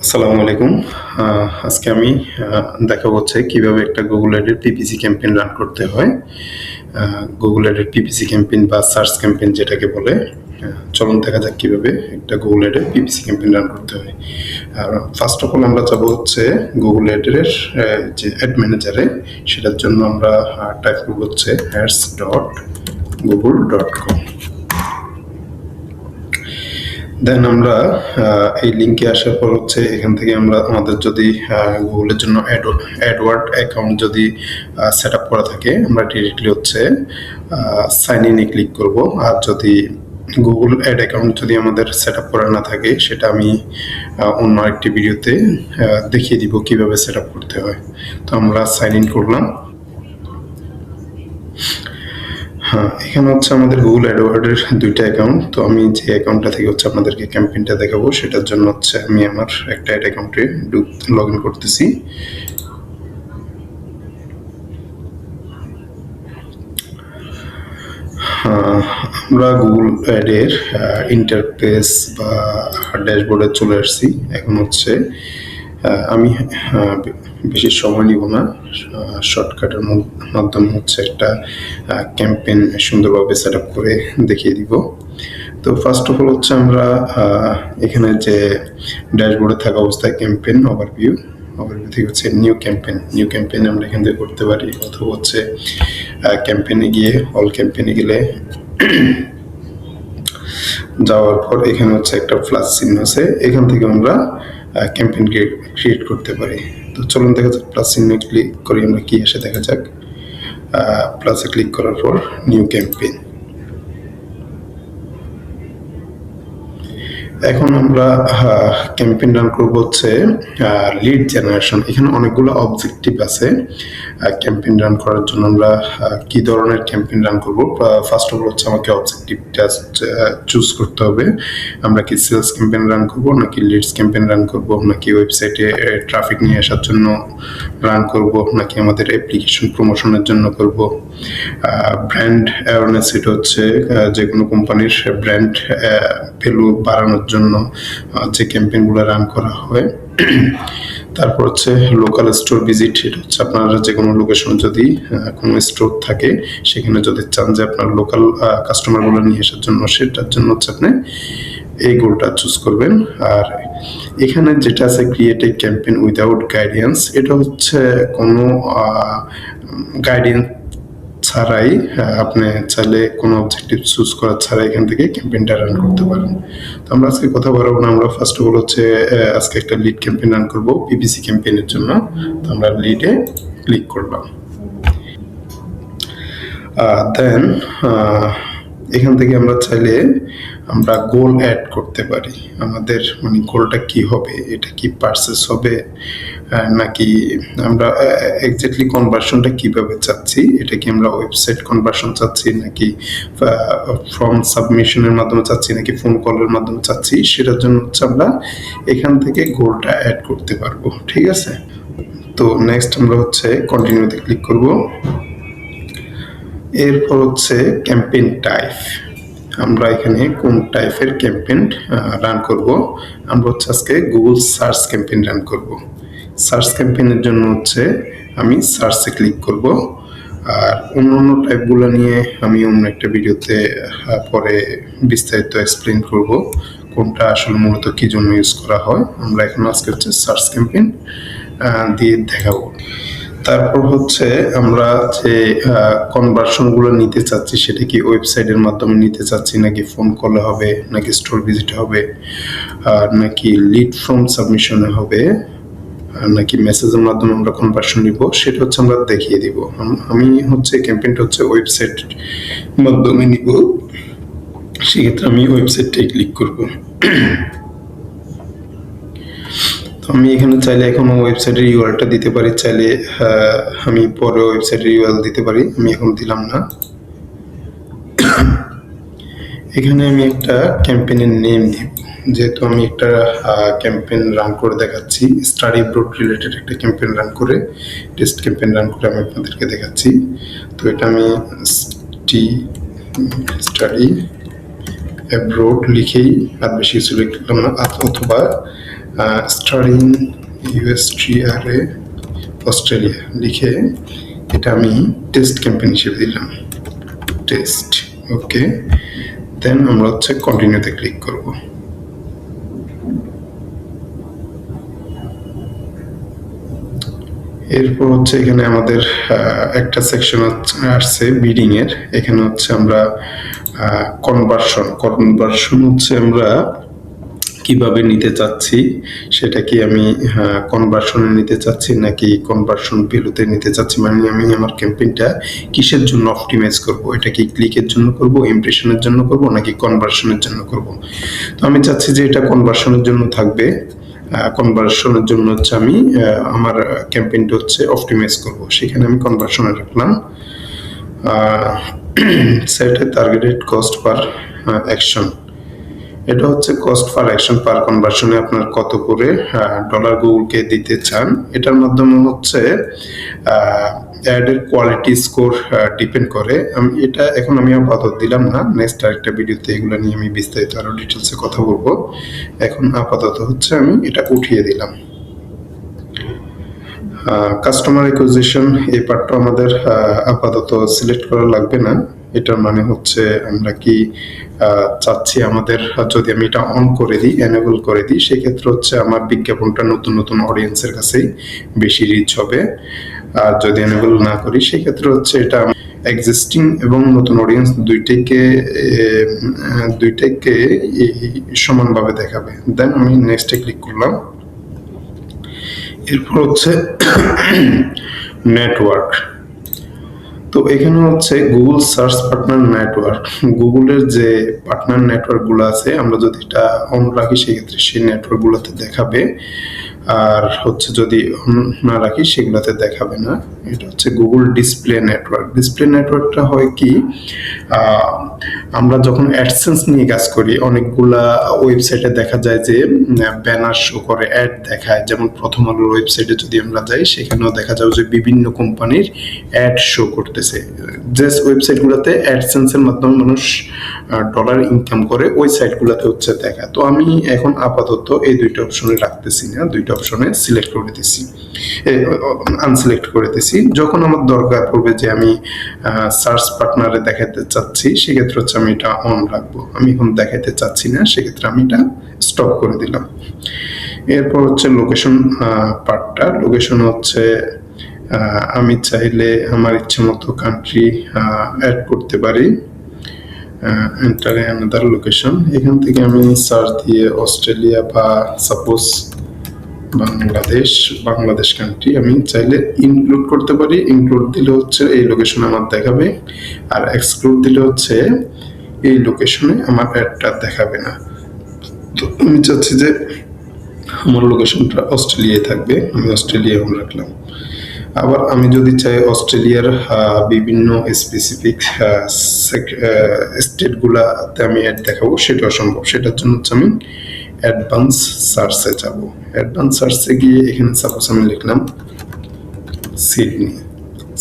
আসসালামু আলাইকুম। আজকে আমি দেখাবো হচ্ছে কিভাবে একটা Google Ads এর PPC ক্যাম্পেইন রান করতে হয়। Google Ads এর PPC ক্যাম্পেইন বা সার্চ ক্যাম্পেইন যেটাকে বলে। চলুন দেখা যাক কিভাবে একটা Google Ads এর PPC ক্যাম্পেইন রান করতে হয়। ফার্স্ট অফ অল আমরা যাবো হচ্ছে Google Ads এর যে অ্যাড ম্যানেজারে, সেটার জন্য আমরা টাইপ করবো হচ্ছে ads.google.com। দেন আমরা এই লিঙ্কে আসার পর হচ্ছে এখান থেকে আমরা আমাদের যদি গুগলের জন্য অ্যাডওয়ার্ড অ্যাকাউন্ট যদি সেট আপ করা থাকে, আমরা ডিরেক্টলি হচ্ছে সাইন ইনে ক্লিক করব। আর যদি গুগল অ্যাড অ্যাকাউন্ট যদি আমাদের সেট আপ করা না থাকে, সেটা আমি অন্য একটি ভিডিওতে দেখিয়ে দিব কিভাবে সেট আপ করতে হয়। তো আমরা সাইন ইন করলাম। এখানে হচ্ছে আমাদের গুগল অ্যাডওয়ার্ডের দুইটা অ্যাকাউন্ট। তো আমি যে অ্যাকাউন্টটা থেকে হচ্ছে আপনাদেরকে ক্যাম্পেইনটা দেখাবো, সেটার জন্য হচ্ছে আমি আমার একটা অ্যাড অ্যাকাউন্টে লগ ইন করতেছি। আমরা গুগল অ্যাডের ইন্টারফেস বা ড্যাশবোর্ডে চলে আসছি। এখন হচ্ছে আমি বেশি সময় নিব না, শর্টকাটের মাধ্যমে হচ্ছে একটা ক্যাম্পেইন সুন্দরভাবে সেট আপ করে দেখিয়ে দিব। তো ফার্স্ট অফ অল হচ্ছে আমরা এখানে যে ড্যাশবোর্ডে থাকা অবস্থায় ক্যাম্পেইন ওভারভিউ থেকে হচ্ছে নিউ ক্যাম্পেইন আমরা এখান থেকে করতে পারি, অথবা হচ্ছে ক্যাম্পেইনে গিয়ে অল ক্যাম্পেইনে গেলে যাওয়ার পর এখানে হচ্ছে একটা প্লাস চিহ্ন আছে, এখান থেকে আমরা ক্যাম্পেইন ক্রিয়েট করতে পারি। তো চলুন দেখা যাক, প্লাস চিহ্ন ক্লিক করি আমরা কি আসে দেখা যাক। প্লাসে ক্লিক করার পর নিউ ক্যাম্পেইন। এখন আমরা ক্যাম্পেইন রান করব হচ্ছে লিড জেনারেশন। এখানে অনেকগুলো অবজেক্টিভ আছে ক্যাম্পেইন রান করার জন্য। আমরা কি ধরনের ক্যাম্পেইন রান করব, ফার্স্ট অফ অল হচ্ছে আমাকে অবজেক্টিভটা চুজ করতে হবে। আমরা কি সেলস ক্যাম্পেইন রান করব, নাকি লিডস ক্যাম্পেইন রান করব, নাকি ওয়েবসাইটে ট্রাফিক নিয়ে আসার জন্য রান করব, নাকি আমাদের অ্যাপ্লিকেশন প্রমোশনের জন্য করব। ব্র্যান্ড অ্যাওয়ারনেস, এটা হচ্ছে যে কোনো কোম্পানির ব্র্যান্ড ভ্যালু বাড়ানোর জন্য যে ক্যাম্পেইনগুলো রান করা হয়। তারপর হচ্ছে লোকাল স্টোর ভিজিট, এটা হচ্ছে আপনারা যে কোনো লোকেশনে যদি কোনো স্টোর থাকে, সেখানে যদি চান যে আপনার লোকাল কাস্টমারগুলো নিয়ে আসার জন্য, সেটার জন্য হচ্ছে আপনি এই গোলটা চুজ করবেন। আর এখানে যেটা আছে create a campaign without guidance, এটা হচ্ছে কোনো গাইডেন্স ছাড়াই আপনি চাইলে কোনো অবজেক্টিভ চুজ করা ছাড়া এখান থেকে ক্যাম্পেইনটা রান করতে পারেন। তো আমরা আজকে কথা বলবো না, আমরা ফার্স্ট অফ অল হচ্ছে আজকে একটা লিড ক্যাম্পেইন রান করব পিপিসি ক্যাম্পেইনের জন্য। তো আমরা লিডে ক্লিক করলাম। দেন এখান থেকে আমরা চাইলে আমরা গোল অ্যাড করতে পারি। আমাদের মানে গোলটা কি হবে, এটা কি পারচেস হবে, নাকি আমরা এক্স্যাক্টলি কনভার্সনটা কিভাবে চাচ্ছি, এটা কি আমরা ওয়েবসাইট কনভার্সন চাচ্ছি, নাকি ফর্ম সাবমিশনের মাধ্যমে চাচ্ছি, নাকি ফোন কলের মাধ্যমে চাচ্ছি, সেটার জন্য হচ্ছে আমরা এখান থেকে গোলটা অ্যাড করতে পারবো। ঠিক আছে, তো নেক্সট আমরা হচ্ছে কন্টিনিউতে ক্লিক করব। এরপর হচ্ছে ক্যাম্পেইন টাইপ, আমরা এখানে কোন টাইপের ক্যাম্পেইন রান করব। আমরা হচ্ছে আজকে গুগল সার্চ ক্যাম্পেইন রান করব। সার্চ ক্যাম্পেইনের জন্য হচ্ছে আমি সার্চে ক্লিক করব। আর অন্য টাইপগুলো নিয়ে আমি অন্য একটা ভিডিওতে পরে বিস্তারিত এক্সপ্লেন করব কোনটা আসলে মূলত কি জন্য ইউজ করা হয়। আমরা এখন আজকে হচ্ছে সার্চ ক্যাম্পেইন দিয়ে দেখাবো। তারপর হচ্ছে আমরা যে কনভার্সনগুলো নিতে চাচ্ছি, সেটা কি ওয়েবসাইটের মাধ্যমে নিতে চাচ্ছি, নাকি ফোন কলে হবে, নাকি স্টোর ভিজিটে হবে, নাকি লিড ফর্ম সাবমিশনে হবে, নাকি মেসেজের মাধ্যমে আমরা কনভার্সন নিব, সেটা হচ্ছে আমরা দেখিয়ে দিব। আমি হচ্ছে ক্যাম্পেইনটা হচ্ছে ওয়েবসাইট মাধ্যমে নিব, সেক্ষেত্রে আমি ওয়েবসাইটটাই ক্লিক করব। আমি এখানে চাইলে এখনো ওয়েবসাইটের ইউআরএলটা দিতে পারি, চাইলে আমি পরে ওয়েবসাইটের ইউআরএল দিতে পারি, আমি এখন দিলাম না। এখানে আমি একটা ক্যাম্পেইনের নেম দিব, যেহেতু আমি একটা ক্যাম্পেইন রান করে দেখাচ্ছি, স্টাডি ব্রড রিলেটেড একটা ক্যাম্পেইন রান করে, টেস্ট ক্যাম্পেইন রান করে আমি আপনাদেরকে দেখাচ্ছি। তো এটা আমি স্টাডি অ্যাব্রোড লিখেই, আর বেশি কিছু লিখলাম না, অথবা স্টাডিং ইউএসটিআরএ অস্ট্রেলিয়া লিখে এটা আমি টেস্ট ক্যাম্পেইন হিসেবে দিলাম, টেস্ট। ওকে, দেন আমরা হচ্ছে কন্টিনিউতে ক্লিক করব। এরপর হচ্ছে এখানে আমাদের একটা সেকশন আসছে বিডিং এর। এখানে হচ্ছে আমরা কনভার্সন হচ্ছে আমরা কিভাবে নিতে চাচ্ছি, সেটা কি আমি কনভার্সনে নিতে চাচ্ছি নাকি কনভার্সন ভ্যালুতে নিতে চাচ্ছি, মানে আমি আমার ক্যাম্পেইনটা কিসের জন্য অপটিমাইজ করব, এটা কি ক্লিকের জন্য করব, ইমপ্রেশনের জন্য করব নাকি কনভার্সনের জন্য করব। তো আমি চাচ্ছি যে এটা কনভার্সনের জন্য থাকবে। কনভার্সনের জন্য হচ্ছে আমি আমার ক্যাম্পেইনটা হচ্ছে অপটিমাইজ করব, সেখানে আমি কনভার্সনে রাখলাম সেট এ টার্গেটেড কস্ট পার অ্যাকশন। এটা হচ্ছে কস্ট পার অ্যাকশন পার কনভার্সনে আপনার কত করে ডলার গুগলকে দিতে চান। এটার মাধ্যমে হচ্ছে অ্যাডের কোয়ালিটি স্কোর ডিপেন্ড করে। এটা এখন আমি আপাতত দিলাম না, নেক্সট আরেকটা ভিডিওতে এগুলো নিয়ে আমি বিস্তারিত আরো ডিটেলসে কথা বলবো। এখন আপাতত হচ্ছে আমি এটা উঠিয়ে দিলাম। কাস্টমার অ্যাকুইজিশন এই পার্টটা আমাদের আপাতত সিলেক্ট করা লাগবে না। এটার মানে হচ্ছে আমরা কি চাচ্ছি, আমাদের যদি আমি এটা অন করে দিই, এনেবল করে দিই, সেক্ষেত্রে হচ্ছে আমার বিজ্ঞাপনটা নতুন নতুন অডিয়েন্সের কাছেই বেশি রিচ হবে। আর যদি এনেবল না করি সেক্ষেত্রে হচ্ছে এটা এক্সিস্টিং এবং নতুন অডিয়েন্স দুইটাকে সমানভাবে দেখাবে। দেন আমি নেক্সটে ক্লিক করলাম। এরপর হচ্ছে নেটওয়ার্ক। তো এখানে হচ্ছে গুগল সার্চ পার্টনার নেটওয়ার্ক, গুগলের যে পার্টনার নেটওয়ার্কগুলো আছে আমরা যদি এটা অন রাখি সেক্ষেত্রে সেই নেটওয়ার্কগুলোতে দেখাবে, আর হচ্ছে যদি অন না রাখি সেগুলোতে দেখাবে না। এটা হচ্ছে গুগল ডিসপ্লে নেটওয়ার্ক। ডিসপ্লে নেটওয়ার্কটা হয় কি, আমরা যখন অ্যাডসেন্স নিয়ে কাজ করি অনেকগুলা ওয়েবসাইটে দেখা যায় যে ব্যানার শো করে, অ্যাড দেখায়। যেমন প্রথম আলোর ওয়েবসাইটে যদি আমরা যাই সেখানেও দেখা যাবে যে বিভিন্ন কোম্পানির অ্যাড শো করতেছে। যে ওয়েবসাইটগুলোতে অ্যাডসেন্সের মাধ্যমে মানুষ ডলার ইনকাম করে ওই সাইটগুলোতে হচ্ছে দেখা। তো আমি এখন আপাতত এই দুইটা অপশনে রাখতেছি না, দুইটা অপশনে সিলেক্ট করে দিতেছি, আনসিলেক্ট করে দিতেছি। যখন আমার দরকার পড়বে যে আমি সার্চ পার্টনারে দেখাতে চাচ্ছি সেক্ষেত্রে হচ্ছে আমি এটা অন রাখবো। আমি এখন দেখাতে চাচ্ছি না সেক্ষেত্রে আমি এটা স্টপ করে দিলাম। এরপর হচ্ছে লোকেশন পার্টটা। লোকেশন হচ্ছে আমি চাইলে আমার ইচ্ছে মতো কান্ট্রি অ্যাড করতে পারি। এন্টার অ্যানাদার লোকেশন, এখান থেকে আমি সার্চ দিয়ে অস্ট্রেলিয়া বা সাপোজ বাংলাদেশ কান্ট্রি আমি চাইলে ইনক্লুড করতে পারি। ইনক্লুড দিলে হচ্ছে এই লোকেশনে আমার দেখাবে, আর এক্সক্লুড দিলে হচ্ছে এই লোকেশনে আমার অ্যাডটা দেখাবে না। তো আমি চাচ্ছি যে আমার লোকেশনটা অস্ট্রেলিয়ায় থাকবে, আমি অস্ট্রেলিয়া রাখলাম। আবার আমি যদি চাই অস্ট্রেলিয়ার বিভিন্ন স্পেসিফিক স্টেটগুলাতে আমি অ্যাড দেখাবো, সেটাও সম্ভব। সেটার জন্য হচ্ছে আমি অ্যাডভান্স সার্চে যাব। অ্যাডভান্স সার্চে গিয়ে এখানে সাপোজ আমি লিখলাম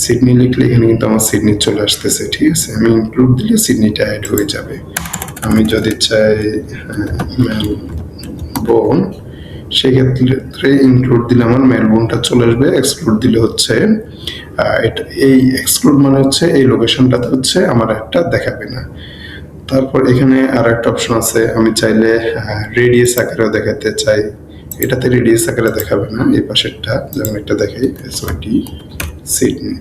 সিডনি লিখলে এখানে কিন্তু আমার সিডনি চলে আসতেছে, ঠিক আছে। আমি ইনক্লুড দিলে সিডনিটা অ্যাড হয়ে যাবে। আমি যদি চাই মেলবোর্ন সেক্ষেত্রে ইনক্লুড দিলে আমার মেলবোর্নটা চলে আসবে। এক্সক্লুড দিলে হচ্ছে এটা, এই এক্সক্লুড মানে হচ্ছে এই লোকেশনটাতে হচ্ছে আমার একটা দেখাবে না। তারপর এখানে আর একটা অপশন আছে, আমি চাইলে রেডিয়াস আকারেও দেখাতে চাই, এটাতে রেডিয়াস আকারে দেখাবে না। এই পাশেরটা যেমন একটা দেখাই এসওটি সিডনি,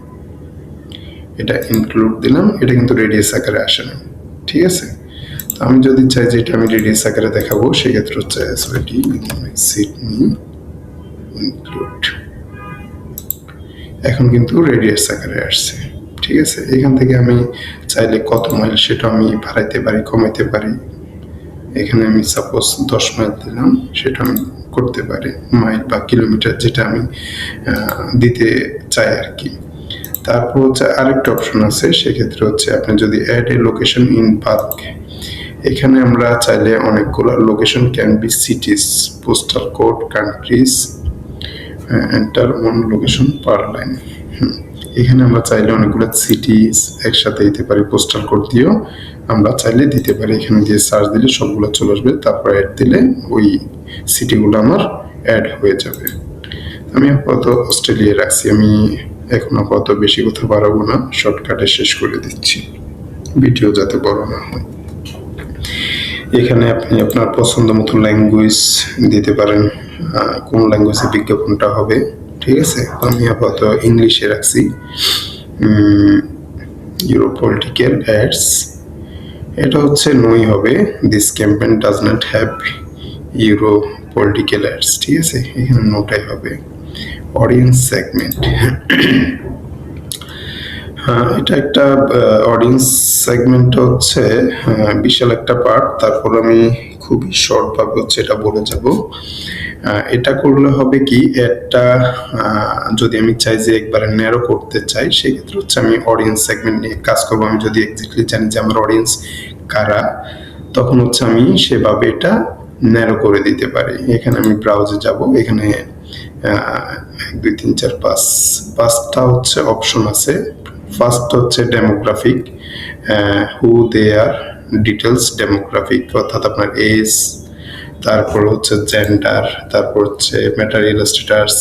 এটা ইনক্লুড দিলাম, এটা কিন্তু রেডিয়াস আকারে আসে না, ঠিক আছে। তো আমি যদি চাই যে এটা আমি রেডিয়াস আকারে দেখাবো সেক্ষেত্রে হচ্ছে এসওটি সিডনি ইনক্লুড, এখন কিন্তু রেডিয়াস আকারে আসছে, ঠিক আছে। এখান থেকে আমি চাইলে কত মাইল সেটা আমি বাড়াইতে পারি, কমাইতে পারি। এখানে আমি সাপোজ 10 মাইল দিলাম, সেটা আমি করতে পারি, মাইল বা কিলোমিটার যেটা আমি দিতে চাই আর কি। তারপর হচ্ছে আরেকটা অপশন আছে, সেক্ষেত্রে হচ্ছে আপনি যদি add a location in bulk, এখানে আমরা চাইলে অনেকগুলো location can be cities, postal code, countries, enter one location per line. এখানে আমরা চাইলে অনেকগুলো সিটিজ একসাথে দিতে পারি, পোস্টাল কোড দিয়েও আমরা চাইলে দিতে পারি। এখানে দিয়ে সার্চ দিলে সবগুলো চলে আসবে, তারপর অ্যাড দিলে ওই সিটিগুলো আমার অ্যাড হয়ে যাবে। আমি আপাতত অস্ট্রেলিয়া রাখছি, আমি এখন আপাতত বেশি কথা বাড়াবো না, শর্টকাটে শেষ করে দিচ্ছি, ভিডিও যাতে বড় না হয়। এখানে আপনি আপনার পছন্দ মতো ল্যাঙ্গুয়েজ দিতে পারেন, কোন ল্যাঙ্গুয়েজে বিজ্ঞাপনটা হবে, ঠিক আছে। আমি আপাতত ইংলিশে রাখছি, ইউরো পলিটিক্যাল অ্যাডস, এটা হচ্ছে নই হবে, this campaign does not have euro political ads, ঠিক আছে, এখানে নোটাই হবে। অডিয়েন্স সেগমেন্ট, এটা একটা অডিয়েন্স সেগমেন্ট হচ্ছে বিশাল একটা পার্ট, তারপর আমি খুবই শর্ট ভাবে হচ্ছে এটা বলে যাব। এটা করলে হবে কি, একটা যদি আমি চাই যে একবারে ন্যারো করতে চাই, সেক্ষেত্রে হচ্ছে আমি অডিয়েন্স সেগমেন্ট নিয়ে কাজ করবো। আমি যদি এক্স্যাক্টলি জানি যে আমার অডিয়েন্স কারা, তখন হচ্ছে আমি সেভাবে এটা ন্যারো করে দিতে পারি। এখানে আমি ব্রাউজে যাব, এখানে 1 2 3 4 5টা হচ্ছে অপশন আছে। ফার্স্ট হচ্ছে ডেমোগ্রাফিক, হু দে আর, ডিটেলস ডেমোগ্রাফিক অর্থাৎ আপনার এজ, তারপর হচ্ছে জেন্ডার, তারপর হচ্ছে ম্যাটেরিয়াল স্ট্যাটাস,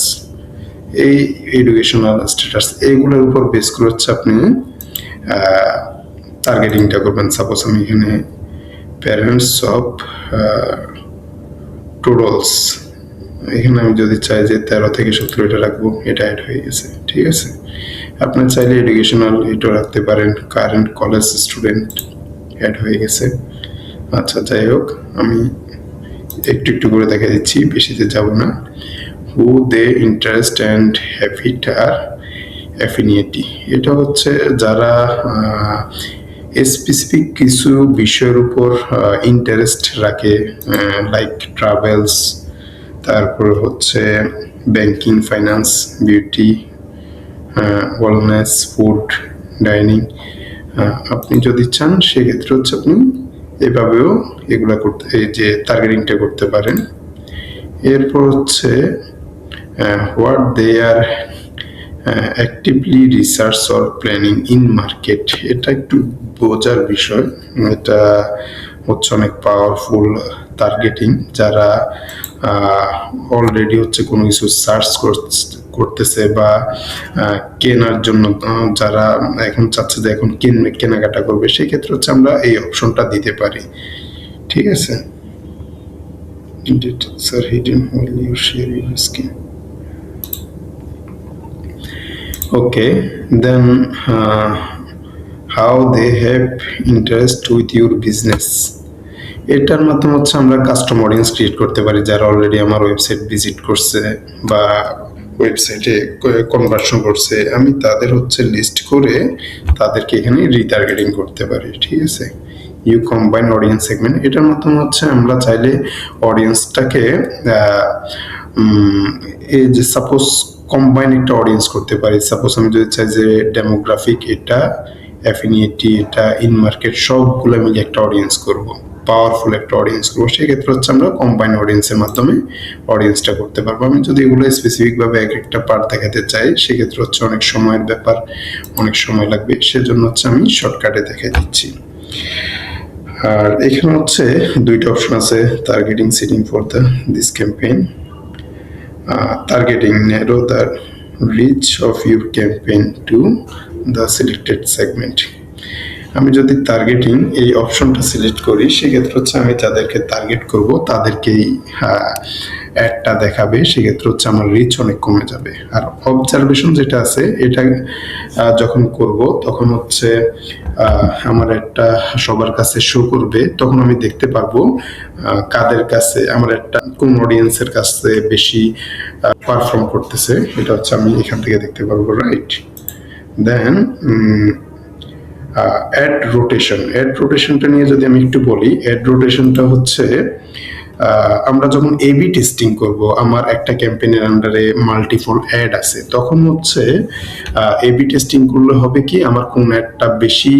এই এডুকেশনাল স্ট্যাটাস, এইগুলোর উপর বেস করে হচ্ছে আপনি টার্গেটিংটা করবেন। সাপোজ আমি এখানে প্যারেন্টস অফ টোডলস, এখানে আমি যদি চাই যে 13 থেকে 17 এটা রাখবো, এটা অ্যাড হয়ে গেছে, ঠিক আছে। আপনার চাইলে এডুকেশনাল এটা রাখতে পারেন, কারেন্ট কলেজ স্টুডেন্ট, অ্যাড হয়ে গেছে। আচ্ছা, যাই হোক, আমি একটু একটু করে দেখা দিচ্ছি, বেশিতে যাব না। হু দে ইন্টারেস্ট অ্যান্ড হ্যাবিট আর অ্যাফিনিয়েটি, এটা হচ্ছে যারা স্পেসিফিক কিছু বিষয়ের উপর ইন্টারেস্ট রাখে, লাইক ট্রাভেলস, তারপর হচ্ছে banking, finance, beauty, wellness, food, dining. আপনি যদি চান সেক্ষেত্রে হচ্ছে আপনি এভাবেও এগুলা করতে, এই যে টার্গেটিংটা করতে পারেন। এরপর হচ্ছে what they are actively research or planning in market, এটা একটু বোঝার বিষয়, এটা হচ্ছে অনেক পাওয়ারফুল টার্গেটিং। যারা অলরেডি হচ্ছে কোনো কিছু সার্চ করতেছে বা কেনার জন্য যারা এখন চাচ্ছে যে এখন কেনাকাটা করবে, সেক্ষেত্রে হচ্ছে আমরা এই অপশনটা দিতে পারি, ঠিক আছে। Details are hidden while you share your skin. Okay, then how they have interest with your business, এটার মাধ্যমে হচ্ছে আমরা কাস্টম অডিয়েন্স ক্রিয়েট করতে পারি, যারা অলরেডি আমার ওয়েবসাইট ভিজিট করছে বা ওয়েবসাইটে কনভার্সন করছে, আমি তাদের হচ্ছে লিস্ট করে তাদেরকে এখানে রিটার্গেটিং করতে পারি, ঠিক আছে। ইউ কম্বাইন অডিয়েন্স সেগমেন্ট, এটার মাধ্যমে হচ্ছে আমরা চাইলে অডিয়েন্সটাকে এই যে সাপোজ কম্বাইন একটা অডিয়েন্স করতে পারি। সাপোজ আমি যদি চাই যে ডেমোগ্রাফিক এটা, অ্যাফিনিয়েটি এটা, ইন মার্কেট, সবগুলো মিলে একটা অডিয়েন্স করব, পাওয়ারফুল একটা অডিয়েন্স করবো, সেক্ষেত্রে হচ্ছে আমরা কম্বাইন অডিয়েন্সের মাধ্যমে অডিয়েন্সটা করতে পারবো। আমি যদি এগুলো স্পেসিফিকভাবে এক একটা পার্ট দেখাতে চাই, সেক্ষেত্রে হচ্ছে অনেক সময়ের ব্যাপার, অনেক সময় লাগবে, সেজন্য হচ্ছে আমি শর্টকাটে দেখাই দিচ্ছি। আর এখানে হচ্ছে 2টা অপশন আছে, targeting, setting for this campaign, targeting, narrow the reach of your campaign to the selected segment। আমি যদি টার্গেটিং এই অপশনটা সিলেক্ট করি, সেক্ষেত্রে হচ্ছে আমি যাদেরকে টার্গেট করব তাদেরকেই অ্যাডটা দেখাবে, সেক্ষেত্রে হচ্ছে আমার রিচ অনেক কমে যাবে। আর অবজারভেশন যেটা আছে, এটা যখন করব তখন হচ্ছে আমার একটা সবার কাছে শো করবে, তখন আমি দেখতে পারবো কাদের কাছে আমার একটা কোন অডিয়েন্সের কাছে বেশি পারফর্ম করতেছে, এটা হচ্ছে আমি এখান থেকে দেখতে পারবো, রাইট। দেন অ্যাড রোটেশন, অ্যাড রোটেশনটা নিয়ে যদি আমি একটু বলি, অ্যাড রোটেশনটা হচ্ছে আমরা যখন এবি টেস্টিং করব, আমার একটা ক্যাম্পেইনের আন্ডারে মাল্টিপল অ্যাড আছে, তখন হচ্ছে এবি টেস্টিং করলে হবে কি, আমার কোন অ্যাডটা বেশি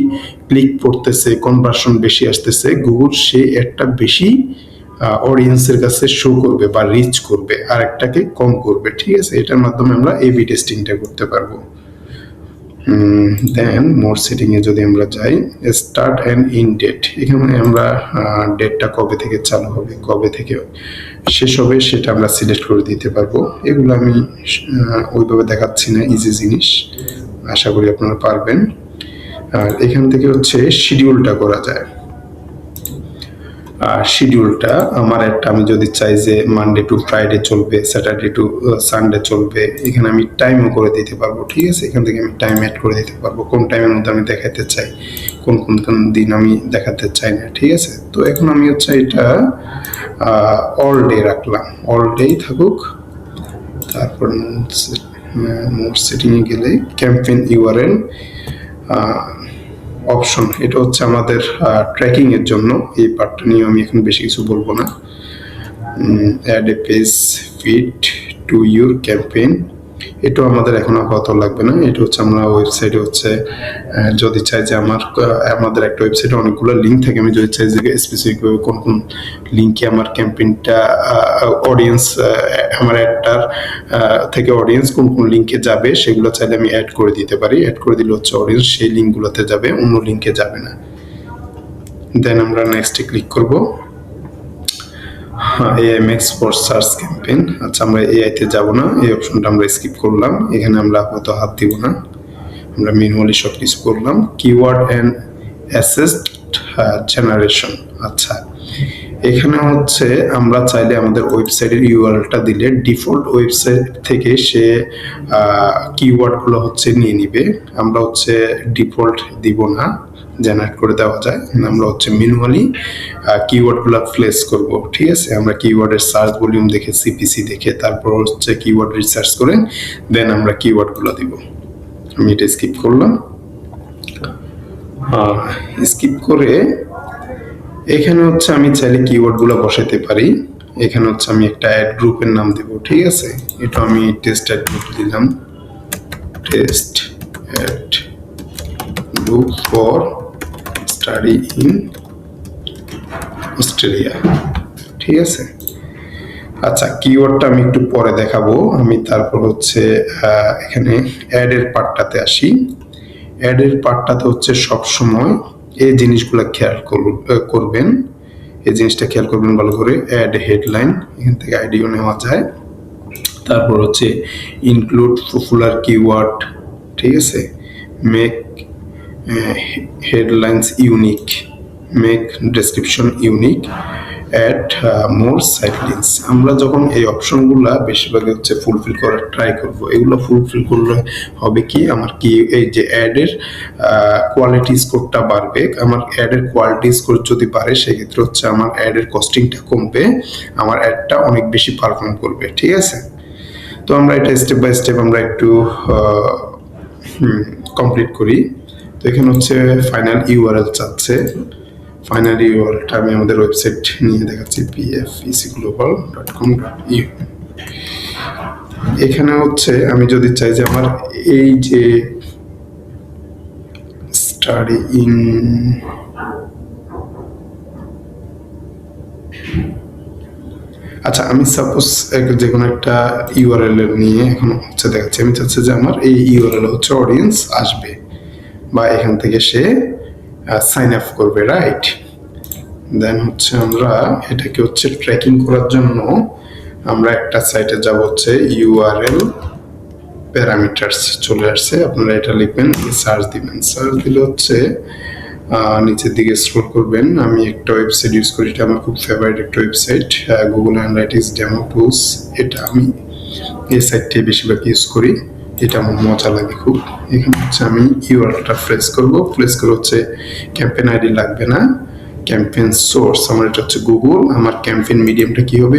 ক্লিক পড়তেছে, কনভার্সন বেশি আসতেছে, গুগল সেই অ্যাডটা বেশি অডিয়েন্সের কাছে শো করবে বা রিচ করবে, আর একটাকে কম করবে, ঠিক আছে। এটার মাধ্যমে আমরা এবি টেস্টিংটা করতে পারবো। দেন মোর সেটিংয়ে যদি আমরা যাই, স্টার্ট অ্যান্ড ইন ডেট, এখানে আমরা ডেটটা কবে থেকে চালু হবে, কবে থেকে শেষ হবে সেটা আমরা সিলেক্ট করে দিতে পারবো। এগুলো আমি ওইভাবে দেখাচ্ছি না, ইজি জিনিস, আশা করি আপনারা পারবেন। আর এখান থেকে হচ্ছে শিডিউলটা করা যায়। আর শিডিউলটা আমার একটা, আমি যদি চাই যে মানডে টু ফ্রাইডে চলবে, স্যাটারডে টু সানডে চলবে, এখানে আমি টাইমও করে দিতে পারবো। ঠিক আছে, এখান থেকে আমি টাইম অ্যাড করে দিতে পারবো, কোন টাইমের মধ্যে আমি দেখাতে চাই, কোন কোন দিন আমি দেখাতে চাই না। ঠিক আছে, তো এখন আমি হচ্ছে এটা অল ডে রাখলাম, অল ডেই থাকুক। তারপর মোড সেটিংয়ে গেলে ক্যাম্পেইন ইউআরএল অপশন, এটা হচ্ছে আমাদের ট্র্যাকিং এর জন্য। এই পার্টটা নিয়ে আমি এখন বেশি কিছু বলবো না। Add a page fit to your campaign, এটাও আমাদের এখন আপাতত লাগবে না। এটা হচ্ছে আমরা ওয়েবসাইটে হচ্ছে যদি চাই যে আমাদের একটা ওয়েবসাইটে অনেকগুলো লিঙ্ক থাকে, আমি যদি চাই যে স্পেসিফিকভাবে কোন কোন লিঙ্কে আমার ক্যাম্পেইনটা অডিয়েন্স, আমার অ্যাডটার থেকে অডিয়েন্স কোন কোন লিঙ্কে যাবে সেগুলো চাইলে আমি অ্যাড করে দিতে পারি। অ্যাড করে দিলে হচ্ছে অডিয়েন্স সেই লিঙ্কগুলোতে যাবে, অন্য লিঙ্কে যাবে না। দেন আমরা নেক্সটে ক্লিক করব। AI makes for search campaign, আচ্ছা আমরা এআইতে যাব না, এই অপশনটা আমরা স্কিপ করলাম। এখানে আমরা আপাতত হাত দিব না, আমরা ম্যানুয়ালি সব কিছু করলাম। কিওয়ার্ড অ্যান্ড অ্যাসেস্ট জেনারেশন, আচ্ছা এখানে হচ্ছে আমরা চাইলে আমাদের ওয়েবসাইটের ইউআরএলটা দিলে ডিফল্ট ওয়েবসাইট থেকে সে কিওয়ার্ডগুলো হচ্ছে নিয়ে নিবে। আমরা হচ্ছে ডিফল্ট দিব না, জেনারেট করে দেওয়া যায়, আমরা হচ্ছে ম্যানুয়ালি কিওয়ার্ডগুলো প্লেস করব। ঠিক আছে, আমরা কিওয়ার্ডের সার্চ ভলিউম দেখে, সিপিসি দেখে, তারপর হচ্ছে কিওয়ার্ড রিসার্চ করে দেন আমরা কিওয়ার্ডগুলো দিব। আমি এটা স্কিপ করলাম। স্কিপ করে এখানে হচ্ছে আমি চাইলে কিওয়ার্ডগুলো বসাতে পারি। এখানে হচ্ছে আমি একটা অ্যাড গ্রুপের নাম দেব। ঠিক আছে, এটা আমি টেস্ট অ্যাড গ্রুপ দিলাম, test add group for study in Australia. ঠিক আছে, আচ্ছা কিওয়ার্ডটা আমি একটু পরে দেখাবো। আমি তারপর হচ্ছে এখানে অ্যাডের পার্টটাতে আসি। অ্যাডের পার্টটাতে হচ্ছে সবসময় এই জিনিসগুলো খেয়াল করবেন, এই জিনিসটা খেয়াল করবেন ভালো করে। অ্যাড হেডলাইন, এখান থেকে আইডিও নেওয়া যায়। তারপর হচ্ছে ইনক্লুড পপুলার কিওয়ার্ড। ঠিক আছে, make headlines unique, make description unique, add more site links. আমরা যখন এই অপশনগুলো বেশিরভাগ হচ্ছে ফুলফিল করার ট্রাই করব, এগুলো ফুলফিল করলে হবে কি, আমার কি এই যে অ্যাডের কোয়ালিটি স্কোরটা বাড়বে। আমার অ্যাডের কোয়ালিটি স্কোর যদি বাড়ে সেক্ষেত্রে হচ্ছে আমার অ্যাডের কস্টিংটা কমবে, আমার অ্যাডটা অনেক বেশি পারফর্ম করবে। ঠিক আছে, তো আমরা এটা স্টেপ বাই স্টেপ আমরা একটু কমপ্লিট করি। তো এখানে হচ্ছে ফাইনাল ইউআরএল চাচ্ছে। ফাইনাল ইউআরএলটা আমি আমাদের ওয়েবসাইট নিয়ে দেখাচ্ছি, pfecglobal.com.au। এখানে হচ্ছে আমি যদি চাই যে আমার এই যে স্টাডি ইন, আচ্ছা আমি সাপোজ যে কোনো একটা ইউআরএল নিয়ে এখন হচ্ছে দেখাচ্ছি। আমি চাচ্ছি যে আমার এই ইউআরএল হচ্ছে অডিয়েন্স আসবে বা এখান থেকে সে সাইন আপ করবে, রাইট। দেন হচ্ছে আমরা এটাকে হচ্ছে ট্র্যাকিং করার জন্য আমরা একটা সাইটে যাব, হচ্ছে ইউআরএল প্যারামিটারস চলে আসছে। আপনারা এটা লিখবেন, সার্চ দিবেন, সার্চ দিলে হচ্ছে নিচের দিকে স্ক্রল করবেন। আমি একটা ওয়েবসাইট ইউজ করি, এটা আমার খুব ফেভারিট একটা website, Google analytics demo tools. এটা আমি এই সাইটটাই বেশিরভাগ ইউজ করি, এটা আমার মজা লাগে খুব। এখানে হচ্ছে আমি ইউআরএলটা প্লেস করব, প্লেস করে হচ্ছে ক্যাম্পেইন আইডি লাগবে না, ক্যাম্পেইন সোর্স আমার এটা হচ্ছে গুগল, আমার ক্যাম্পেইন মিডিয়ামটা কি হবে,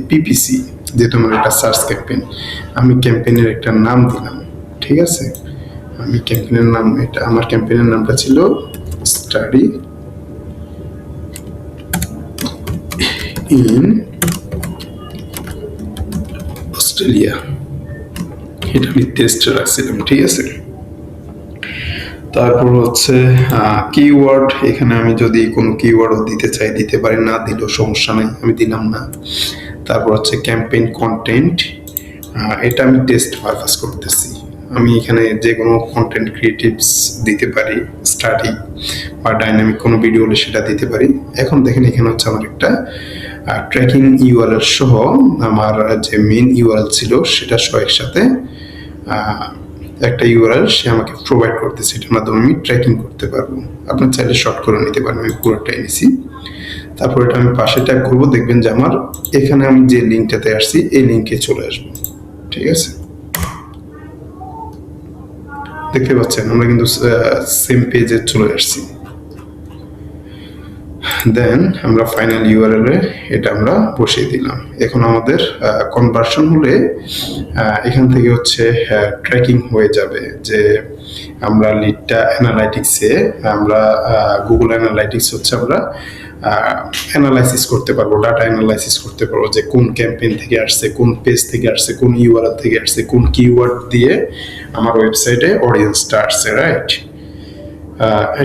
পিপিসি, যেহেতু আমার এটা সার্চ ক্যাম্পেইন। আমি ক্যাম্পেইনের একটা নাম দিলাম। ঠিক আছে, আমি ক্যাম্পেইনের নাম, এটা আমার ক্যাম্পেইনের নামটা ছিল স্টাডি ইন অস্ট্রেলিয়া, এটা আমি টেস্টে রাখছিলাম। ঠিক আছে, তারপর হচ্ছে কিওয়ার্ড, এখানে আমি যদি কোনো কিওয়ার্ডও দিতে চাই দিতে পারি, না দিলেও সমস্যা নাই, আমি দিলাম না। তারপর হচ্ছে ক্যাম্পেইন কন্টেন্ট, এটা আমি টেস্ট পারপাস করতেছি, আমি এখানে যে কোনো কন্টেন্ট ক্রিয়েটিভস দিতে পারি, স্টাডি বা ডাইনামিক কোনো ভিডিও হলে সেটা দিতে পারি। এখন দেখেন এখানে হচ্ছে আমার একটা ট্র্যাকিং ইউআরএল সহ আমার যে মেইন ইউআরএল ছিল সেটা সহ একসাথে একটা ইউআরএল সে আমাকে প্রোভাইড করতেছে, এটার মাধ্যমে আমি ট্র্যাকিং করতে পারবো। আপনার চাইলে শর্ট করে নিতে পারেন, আমি পুরোটাই নিছি। তারপর এটা আমি পাশে ট্যাপ করবো, দেখবেন যে আমার এখানে আমি যে লিঙ্কটাতে আসছি এই লিঙ্কে চলে আসবো। ঠিক আছে, দেখতে পাচ্ছেন আমরা কিন্তু সেম পেজে চলে আসছি। দেন আমরা ফাইনাল ইউআরএল এ এটা আমরা বসিয়ে দিলাম। এখন আমাদের কনভার্সন হলে এখান থেকে হচ্ছে ট্র্যাকিং হয়ে যাবে যে আমরা লিডটা অ্যানালাইটিক্সে আমরা গুগল অ্যানালাইটিক্স হচ্ছে আমরা অ্যানালাইসিস করতে পারবো, ডাটা অ্যানালাইসিস করতে পারবো যে কোন ক্যাম্পেইন থেকে আসছে, কোন পেজ থেকে আসছে, কোন ইউআরএল থেকে আসছে, কোন কিওয়ার্ড দিয়ে আমার ওয়েবসাইটে অডিয়েন্সটা আসছে, রাইট?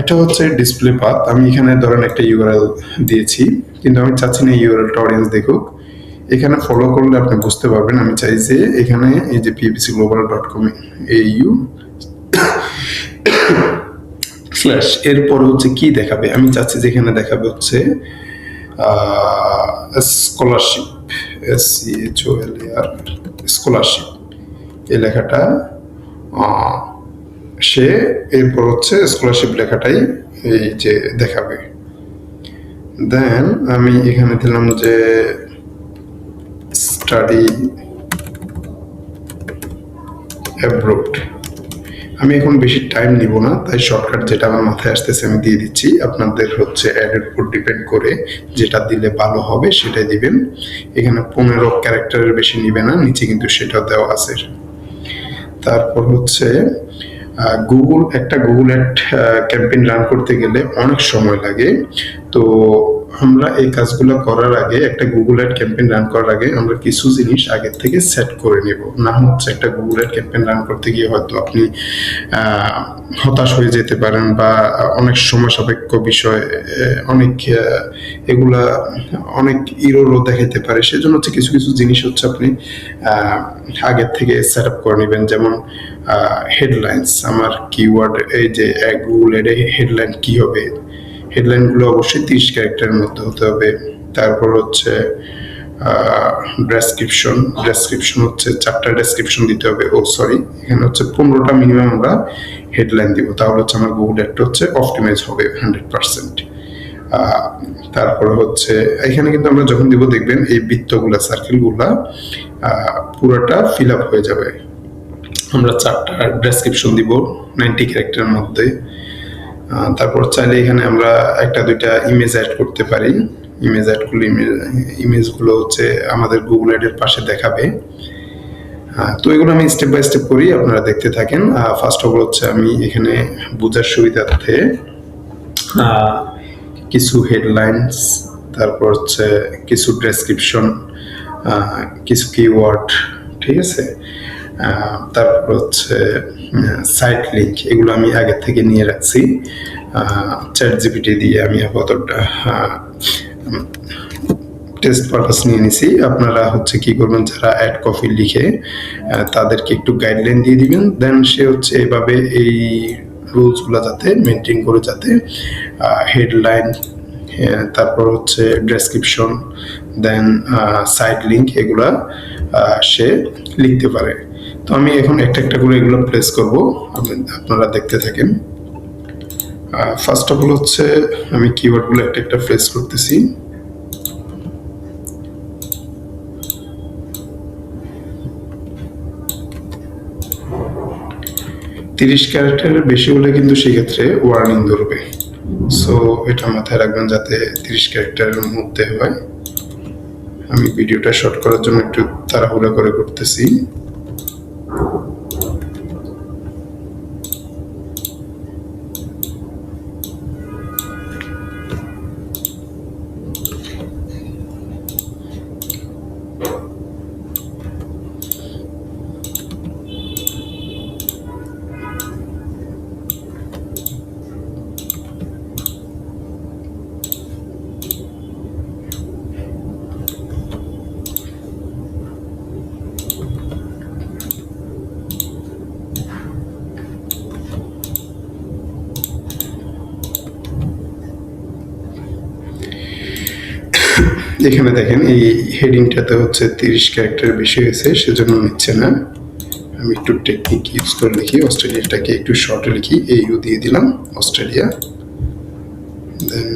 এটা হচ্ছে ডিসপ্লে পাথ। আমি এখানে ধরেন একটা ইউআরএল দিয়েছি, কিন্তু আমি চাচ্ছি না ইউআরএলটা অডিয়েন্স দেখুক। এখানে ফলো করলে আপনি বুঝতে পারবেন আমি চাই যে এখানে এই যে ppcglobal.com au স্ল্যাশ এরপর হচ্ছে কি দেখাবে, আমি চাচ্ছি যে এখানে দেখাবে হচ্ছে স্কলারশিপ, SCHOLAR স্কলারশিপ এই লেখাটা সে এরপর হচ্ছে স্কলারশিপ লেখাটাই এই যে দেখাবে। দেন আমি এখানে দিলাম যে স্টাডি অ্যাব্রোড। আমি এখন বেশি টাইম নিব না, তাই শর্টকাট যেটা আমার মাথায় আসতেছে আমি দিয়ে দিচ্ছি। আপনাদের হচ্ছে অ্যাডের উপর ডিপেন্ড করে যেটা দিলে ভালো হবে সেটাই দিবেন। এখানে 15 ক্যারেক্টারের বেশি নিবে না, নিচে কিন্তু সেটাও দেওয়া আছে। তারপর হচ্ছে গুগল অ্যাড ক্যাম্পেইন রান করতে গেলে অনেক সময় লাগে। তো আমরা এই কাজগুলো করার আগে, একটা গুগল অ্যাড ক্যাম্পেইন রান করার আগে আমরা কিছু জিনিস আগের থেকে সেট করে নেব। না হচ্ছে একটা গুগল অ্যাড ক্যাম্পেইন রান করতে গিয়ে হয়তো আপনি হতাশ হয়ে যেতে পারেন বা অনেক সময় সাপেক্ষ বিষয়, অনেক এগুলা অনেক ইরোরও দেখাইতে পারে। সেজন্য হচ্ছে কিছু কিছু জিনিস হচ্ছে আপনি আগের থেকে সেট আপ করে নেবেন। যেমন হেডলাইন্স, আমার কিওয়ার্ড এই যে গুগল অ্যাডে হেডলাইন কি হবে, হেডলাইনগুলো অবশ্যই 30 ক্যারেক্টারের মধ্যে হতে হবে। তারপর হচ্ছে ডেসক্রিপশন হচ্ছে 4টা ডেসক্রিপশন দিতে হবে। এখানে হচ্ছে 15টা মিনিমাম আমরা হেডলাইন দিব, তাহলে হচ্ছে আমার গুগল অ্যাডটা হচ্ছে অপটিমাইজ হবে 100%। তারপরে হচ্ছে এখানে কিন্তু আমরা যখন দিব দেখবেন এই বৃত্তগুলা, সার্কেলগুলা পুরোটা ফিল আপ হয়ে যাবে। আমরা 4টা ডেসক্রিপশন দিব 90 ক্যারেক্টারের মধ্যে। তারপর চাইলে এখানে আমরা 1-2টা ইমেজ অ্যাড করতে পারি। ইমেজ অ্যাড করলে ইমেজগুলো হচ্ছে আমাদের গুগল অ্যাডের পাশে দেখাবে। তো এগুলো আমি স্টেপ বাই স্টেপ করি, আপনারা দেখতে থাকেন। ফার্স্ট অফ অল হচ্ছে আমি এখানে বোঝার সুবিধার্থে কিছু হেডলাইন্স, তারপর হচ্ছে কিছু ডেসক্রিপশন, কিছু কিওয়ার্ড, ঠিক আছে। তারপর হচ্ছে সাইট লিঙ্ক, এগুলো আমি আগে থেকে নিয়ে রাখছি ChatGPT দিয়ে। আমি আপাতত টেস্ট পারপাস নিয়ে নিছি। আপনারা হচ্ছে কি করবেন, যারা অ্যাড কপি লিখে তাদেরকে একটু গাইডলাইন দিয়ে দিবেন। দেন সে হচ্ছে এভাবে এই রুলসগুলো যাতে মেনটেন করে, যাতে হেডলাইন, তারপর হচ্ছে ডেসক্রিপশন, দেন সাইট লিঙ্ক, এগুলা সে লিখতে পারে। তো আমি এখন একটা একটা করে এগুলো প্লেস করব, আপনারা দেখতে থাকেন। ফার্স্ট অফ অল হচ্ছে আমি কিওয়ার্ডগুলো একটা একটা প্লেস করতেছি। তিরিশ ক্যারেক্টারের বেশি হলে কিন্তু সেক্ষেত্রে ওয়ার্নিং ধরবে। সো এটা মাথায় রাখবেন যাতে 30 ক্যারেক্টারের মধ্যে হয়। আমি ভিডিওটা শর্ট করার জন্য একটু তাড়াহুড়া করে করতেছি। এখানে দেখেন এই হেডিংটাতে হচ্ছে 30 ক্যারেক্টার বেশি হয়েছে, সেজন্য নিচ্ছে না। আমি একটু টেকনিক ইউজ করে লিখি, অস্ট্রেলিয়াটাকে একটু শর্টে লিখি, এইউ দিয়ে দিলাম অস্ট্রেলিয়া। দেন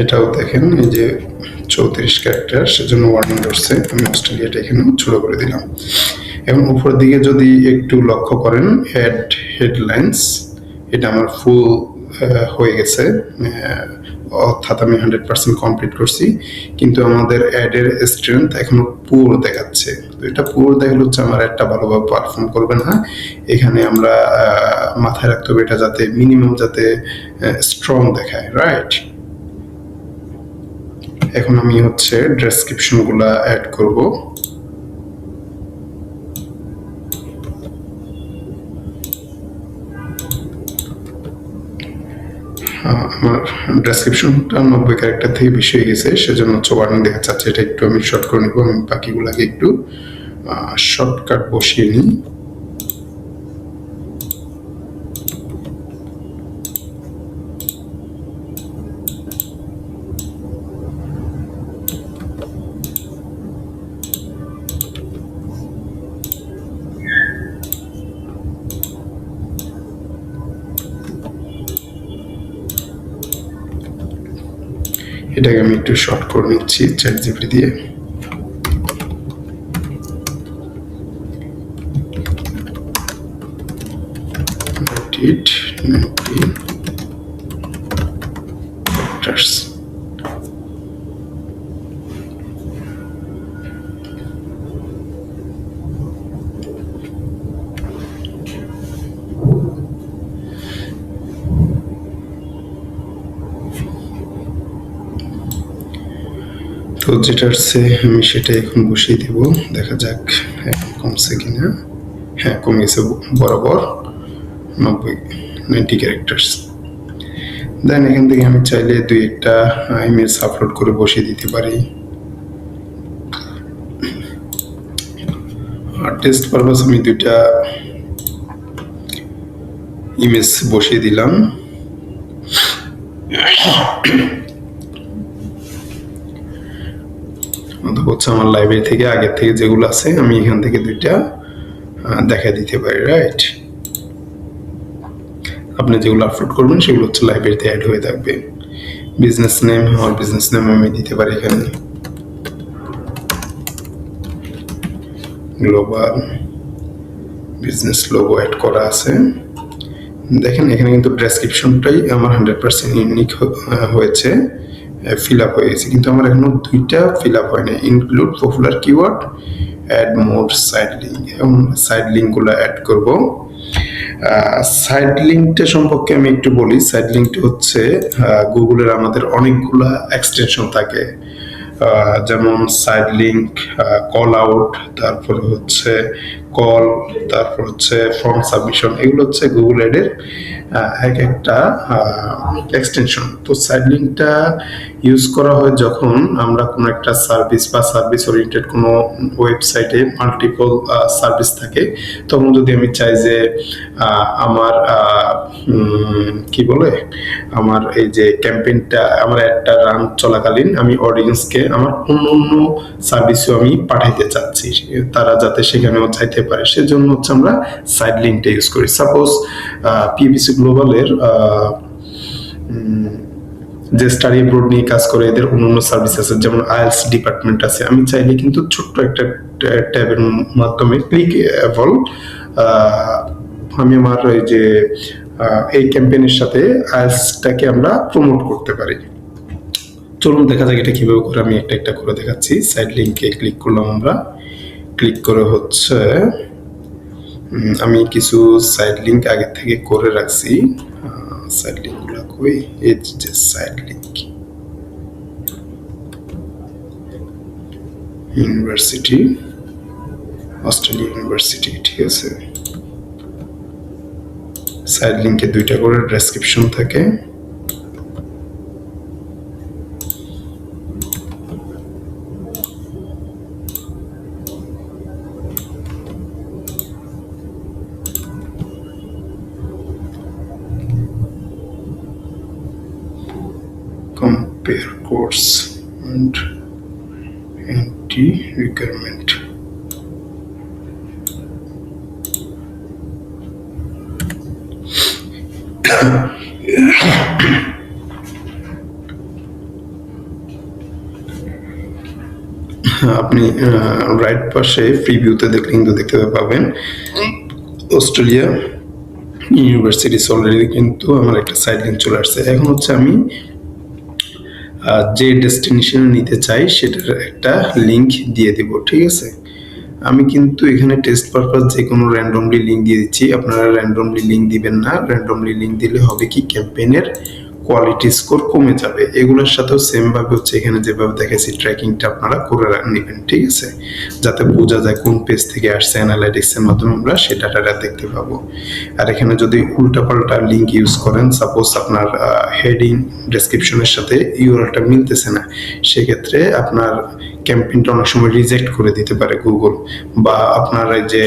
এটাও দেখেন এই যে 34 ক্যারেক্টার, সেজন্য ওয়ার্নিং করছে। আমি অস্ট্রেলিয়াটা এখানে ছোট করে দিলাম। এবং উপরের দিকে যদি একটু লক্ষ্য করেন, হেডলাইন্স, এটা আমার ফুল হয়ে গেছে, অর্থাৎ আমি 100% কমপ্লিট করছি, কিন্তু আমাদের অ্যাডের স্ট্রেংথ এখনো পুর দেখাচ্ছে। তো এটা পুর দেখালে হচ্ছে আমার একটা ভালোভাবে পারফর্ম করবে না। এখানে আমরা মাথায় রাখতে হবে এটা যাতে মিনিমাম যাতে স্ট্রং দেখায়, রাইট? এখন আমি হচ্ছে ডেসক্রিপশনগুলো অ্যাড করব। আমার ডেসক্রিপশনটা 90 ক্যারেক্টার থেকে বেশি হয়ে গেছে, সেজন্য হচ্ছে ওয়ার্নিং দেখা যাচ্ছে। এটা একটু আমি শর্ট করে নিব। আমি বাকিগুলোকে একটু শর্টকাট বসিয়ে নিই। এটাকে আমি একটু শর্ট করে নিচ্ছি চ্যাট জিপিটি দিয়ে। তো যেটা আসছে আমি সেটা এখন বসিয়ে দেব, দেখা যাক কমছে কিনা। হ্যাঁ, কমে গেছে বরাবর 90 ক্যারেক্টার্স। দেন এখান থেকে আমি চাইলে দুই একটা ইমেজ আপলোড করে বসিয়ে দিতে পারি। আর টেস্ট পারপাস আমি দুইটা ইমেজ বসিয়ে দিলাম। হচ্ছে আমার লাইব্রেরি থেকে আগের থেকে যেগুলো আছে আমি এখান থেকে দুইটা দেখা দিতে পারি, রাইট? আপনি যেগুলো আপলোড করবেন সেগুলো হচ্ছে লাইব্রেরিতে অ্যাড হয়ে থাকবে। বিজনেস নেম, আমার বিজনেস নেম আমি দিতে পারি এখানে গ্লোবাল বিজনেস লোগো অ্যাড করা আছে। দেখেন এখানে কিন্তু ডেসক্রিপশনটাই আমার 100% ইউনিক হয়েছে, ফিল আপ হয়ে গেছে, কিন্তু আমার এখনো দুইটা ফিল আপ হয় না। Include popular keyword, add more side link, এবং সাইড লিঙ্কগুলো অ্যাড করব। সাইড লিঙ্কটা সম্পর্কে আমি একটু বলি। সাইড লিঙ্কটা হচ্ছে গুগলের আমাদের অনেকগুলা এক্সটেনশন থাকে, যেমন সাইড লিঙ্ক, কল আউট, তারপরে হচ্ছে কল, তারপর হচ্ছে ফর্ম সাবমিশন, এগুলো হচ্ছে গুগল এডের এক একটা এক্সটেনশন। তো সাইড লিঙ্কটা ইউজ করা হয় যখন আমরা কোনো একটা সার্ভিস বা সার্ভিস ওরিয়েন্টেড কোনো ওয়েবসাইটে মাল্টিপল সার্ভিস থাকে, তখন যদি আমি চাই যে আমার কি বলে আমার এই যে ক্যাম্পেইনটা, আমার একটা রান চলাকালীন আমি অডিয়েন্সকে আমার অন্য অন্য সার্ভিসও আমি পাঠাইতে চাচ্ছি, তারা যাতে সেখানেও চাইতে পারে, সেজন্য হচ্ছে আমরা সাইড লিঙ্কটা ইউজ করি। সাপোজ পিবিসি গ্লোবালের যে স্টাডি অ্যাব্রড নিয়ে কাজ করে, এদের অন্যান্য সার্ভিস আছে, যেমন আইএলস ডিপার্টমেন্ট আছে। আমি চাইলে কিন্তু ছোট্ট একটা ট্যাবের মাধ্যমে ক্লিকেবল আমি আমার এই যে এই ক্যাম্পেইনের সাথে আইএলসটাকে আমরা প্রমোট করতে পারি। চলুন দেখা যাক এটা কিভাবে করে, আমি একটা একটা করে দেখাচ্ছি। সাইড লিঙ্কে ক্লিক করলাম আমরা, ক্লিক করে হচ্ছে আমি কিছু সাইড লিঙ্ক আগে থেকে করে রাখছি। সাইড লিঙ্কগুলো কই, এই যে side link university, Australia university, ঠিক আছে। সাইড লিঙ্কে 2টা করে ডেসক্রিপশন থাকে। compare course and entry requirement. আপনি রাইট পাশে প্রিভিউতে দেখলে কিন্তু দেখতে পাবেন অস্ট্রেলিয়া ইউনিভার্সিটি অলরেডি কিন্তু আমার একটা সাইড লিঙ্ক চলে আসছে। এখন হচ্ছে আমি যে ডেস্টিনেশনে নিতে চাই সেটার একটা লিঙ্ক দিয়ে দেব, ঠিক আছে। আমি কিন্তু এখানে টেস্ট পারপাস যে কোনো র্যান্ডমলি লিঙ্ক দিয়ে দিচ্ছি, আপনারা র্যান্ডমলি লিঙ্ক দিবেন না। র্যান্ডমলি লিঙ্ক দিলে হবে কি, ক্যাম্পেইনের কোয়ালিটি স্কোর কমে যাবে। এগুলোর সাথেও সেম ভাবে হচ্ছে এখানে যেভাবে দেখাচ্ছি ট্র্যাকিংটা আপনারা করে নেবেন, ঠিক আছে, যাতে বোঝা যায় কোন পেজ থেকে আসছে। অ্যানালাইটিক্সের মাধ্যমে আমরা সেই ডাটাটা দেখতে পাবো। আর এখানে যদি উল্টাপাল্টা লিঙ্ক ইউজ করেন, সাপোজ আপনার হেডিং ডেসক্রিপশনের সাথে ইউআরএলটা মিলতেছে না, সেক্ষেত্রে আপনার ক্যাম্পেইনটা অনেক সময় রিজেক্ট করে দিতে পারে গুগল, বা আপনার যে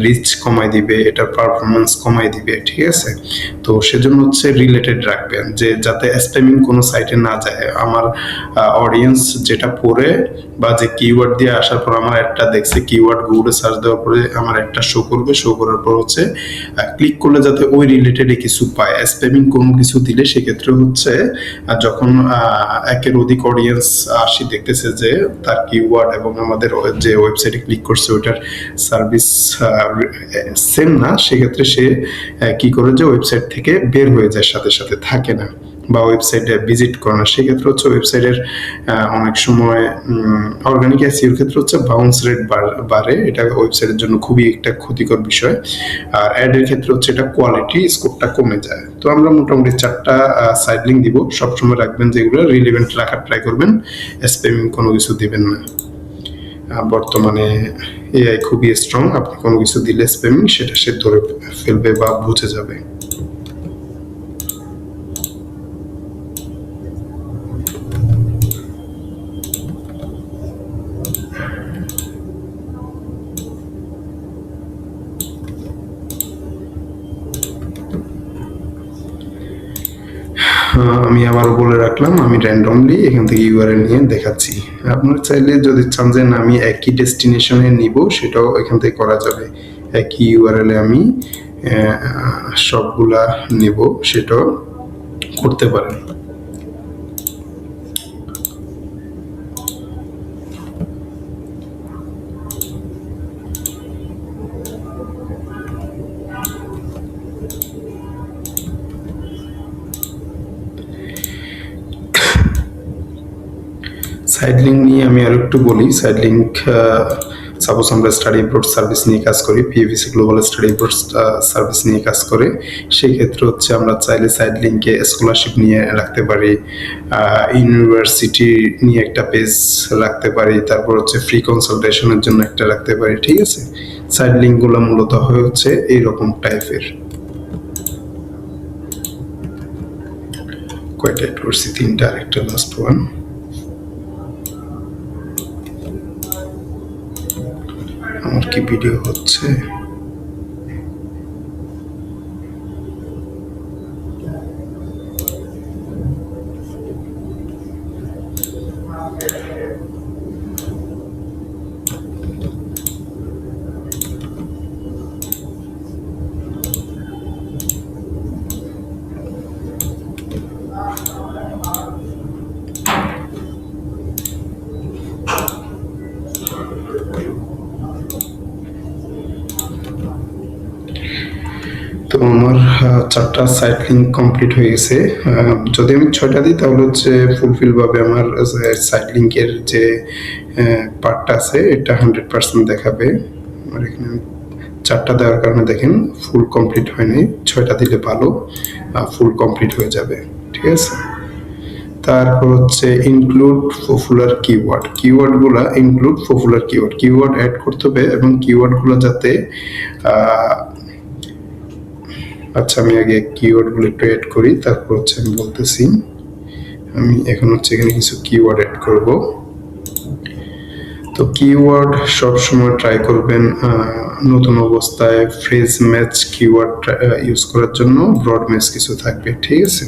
রিচ কমাই দিবে, এটার পারফরমেন্স কমাই দিবে, ঠিক আছে। তো সেজন্য হচ্ছে রিলেটেড রাখবেন, যে যাতে স্প্যামিং কোনো সাইটে না যায়। আমার অডিয়েন্স যেটা পড়ে বা যে কিওয়ার্ড দিয়ে আসার পর আমার একটা দেখছে, কিওয়ার্ড গুগলে সার্চ দেওয়ার পরে আমার একটা শো করবে, শো করার পর হচ্ছে ক্লিক করলে যাতে ওই রিলেটেডে কিছু পায়। স্প্যামিং কোনো কিছু দিলে সেক্ষেত্রে হচ্ছে যখন একের অধিক অডিয়েন্স আসি দেখতেছে যে তার কিওয়ার্ড এবং আমাদের যে ওয়েবসাইটে ক্লিক করছে ওইটার সার্ভিস সেম না, সেক্ষেত্রে সে কি করে যে ওয়েবসাইট থেকে বের হয়ে যায়, সাথে সাথে থাকে না বা ওয়েবসাইটে ভিজিট করে না। সেক্ষেত্রে হচ্ছে ওয়েবসাইটের অনেক সময় অর্গানিক এসইওর ক্ষেত্রে হচ্ছে বাউন্স রেট বাড়ে, এটা ওয়েবসাইটের জন্য খুবই একটা ক্ষতিকর বিষয়। আর অ্যাডের ক্ষেত্রে হচ্ছে এটা কোয়ালিটি স্কোরটা কমে যায়। তো আমরা মোটামুটি 4টা সাইড লিঙ্ক দিব। সবসময় রাখবেন যেগুলো রিলেভেন্ট রাখার ট্রাই করবেন, স্প্যামিং কোনো কিছু দিবেন না। বর্তমানে এআই খুবই স্ট্রং, আপনি কোনো কিছু দিলে স্প্যামিং সেটা সে ধরে ফেলবে বা বুঝে যাবে। আমি আবারও বলে রাখলাম, আমি র্যান্ডমলি এখান থেকে ইউআরএল নিয়ে দেখাচ্ছি। আপনারা চাইলে যদি চান যে আমি একই ডেস্টিনেশনে নিব, সেটাও এখান থেকে করা যাবে। একই ইউআরএলে আমি সবগুলা নেব, সেটাও করতে পারেন। সাইড লিঙ্ক নিয়ে আমি আর একটু বলি। সাইড লিঙ্ক সাপোজ আমরা স্টাডি অ্যাব্রড সার্ভিস নিয়ে কাজ করি, পিএভিসি গ্লোবাল স্টাডি অ্যাব্রড সার্ভিস নিয়ে কাজ করে, সেই ক্ষেত্রে হচ্ছে আমরা চাইলে সাইড লিঙ্কে স্কলারশিপ নিয়ে রাখতে পারি, ইউনিভার্সিটি নিয়ে একটা পেজ রাখতে পারি, তারপর হচ্ছে ফ্রি কনসালটেশনের জন্য একটা রাখতে পারি, ঠিক আছে। সাইড লিঙ্কগুলো মূলত হচ্ছে এইরকম টাইপের। কয়টা এড করছি, 3টা, আরেকটা লাস্ট ওয়ান। আমার কি ভিডিও হচ্ছে? তো আমার 4টা সাইট লিঙ্ক কমপ্লিট হয়ে গেছে। যদি আমি 6টা দিই তাহলে হচ্ছে ফুলফিল ভাবে আমার সাইট লিঙ্কের যে পার্টটা আছে এটা 100% দেখাবে। আর এখানে আমি 4টা দেওয়ার কারণে দেখেন ফুল কমপ্লিট হয়নি, 6টা দিলে ভালো ফুল কমপ্লিট হয়ে যাবে। ঠিক আছে, তারপর হচ্ছে ইনক্লুড পপুলার কিওয়ার্ড। কিওয়ার্ডগুলা ইনক্লুড পপুলার কিওয়ার্ড অ্যাড করতে হবে এবং কিওয়ার্ডগুলো যাতে আচ্ছা আমি আগে কিওয়ার্ডগুলো একটু অ্যাড করি, তারপর হচ্ছে আমি বলতেছি। আমি এখন হচ্ছে এখানে কিছু কিওয়ার্ড অ্যাড করব। তো কিওয়ার্ড সবসময় ট্রাই করবেন নতুন অবস্থায় ফ্রেজ ম্যাচ কিওয়ার্ড ইউজ করার জন্য ব্রড ম্যাচ কিছু থাকবে। ঠিক আছে,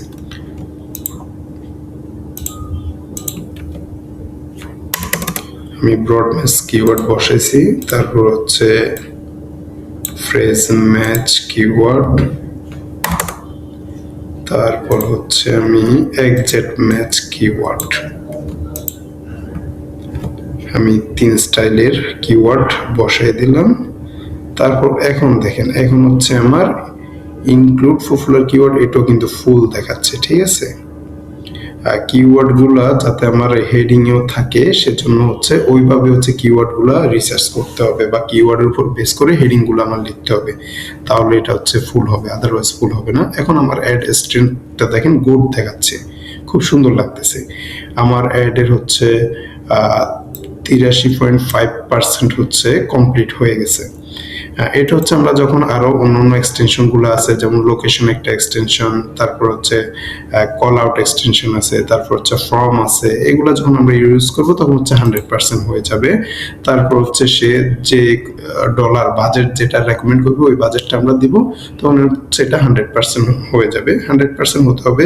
আমি ব্রড ম্যাচ কিওয়ার্ড বসাইছি, তারপর হচ্ছে ফ্রেজ ম্যাচ কিওয়ার্ড, তারপর হচ্ছে আমি এক্সাক্ট ম্যাচ কিওয়ার্ড। আমি 3 স্টাইলের কিওয়ার্ড বসাই দিলাম। তারপর এখন দেখেন, এখন হচ্ছে আমার ইনক্লুড পপুলার কিওয়ার্ড, এটাও কিন্তু ফুল দেখাচ্ছে। ঠিক আছে, কিওয়ার্ডগুলা যাতে আমার হেডিংয়েও থাকে সেজন্য হচ্ছে ওইভাবে হচ্ছে কিওয়ার্ডগুলা রিসার্চ করতে হবে বা কিওয়ার্ডের উপর বেস করে হেডিংগুলো আমার লিখতে হবে, তাহলে এটা হচ্ছে ফুল হবে, আদারওয়াইজ ফুল হবে না। এখন আমার অ্যাড স্ট্রিংটা দেখেন গুড দেখাচ্ছে, খুব সুন্দর লাগতেছে। আমার অ্যাডের হচ্ছে 83.5% হচ্ছে কমপ্লিট হয়ে গেছে। এটা হচ্ছে আমরা যখন আরো অন্যান্য এক্সটেনশনগুলো আছে, যেমন লোকেশন একটা এক্সটেনশন, তারপর হচ্ছে কল আউট এক্সটেনশন আছে, তারপর হচ্ছে ফর্ম আছে, এগুলো যখন আমরা ইউজ করব তখন হচ্ছে 100% হয়ে যাবে। তারপর হচ্ছে সে যে ডলার বাজেট যেটা রেকমেন্ড করবে ওই বাজেটটা আমরা দিব, তখন হচ্ছে এটা 100% হয়ে যাবে। 100% হতে হবে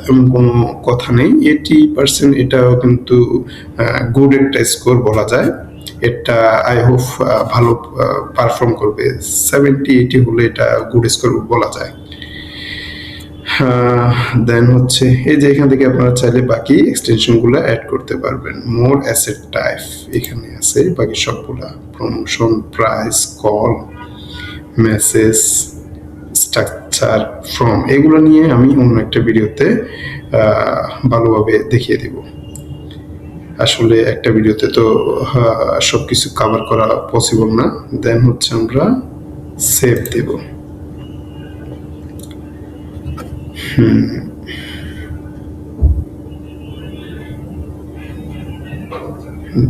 এমন কোনো কথা নেই। 80% এটাও কিন্তু গুড একটা স্কোর বলা যায়। এটা আই হোপ ভালো পারফর্ম করবে। 70-80 হলে এটা গুড স্কোর বলা যায়। দেন হচ্ছে এই যে এখান থেকে আপনারা চাইলে বাকি এক্সটেনশনগুলো অ্যাড করতে পারবেন। মোর অ্যাসেট টাইপ এখানে আছে, বাকি সবগুলা promotion, price, call, message, structure, from, এগুলো নিয়ে আমি অন্য একটা ভিডিওতে ভালোভাবে দেখিয়ে দেব। আসলে একটা ভিডিওতে তো সবকিছু কভার করা পসিবল না। দেন হচ্ছে আমরা সেভ দেব।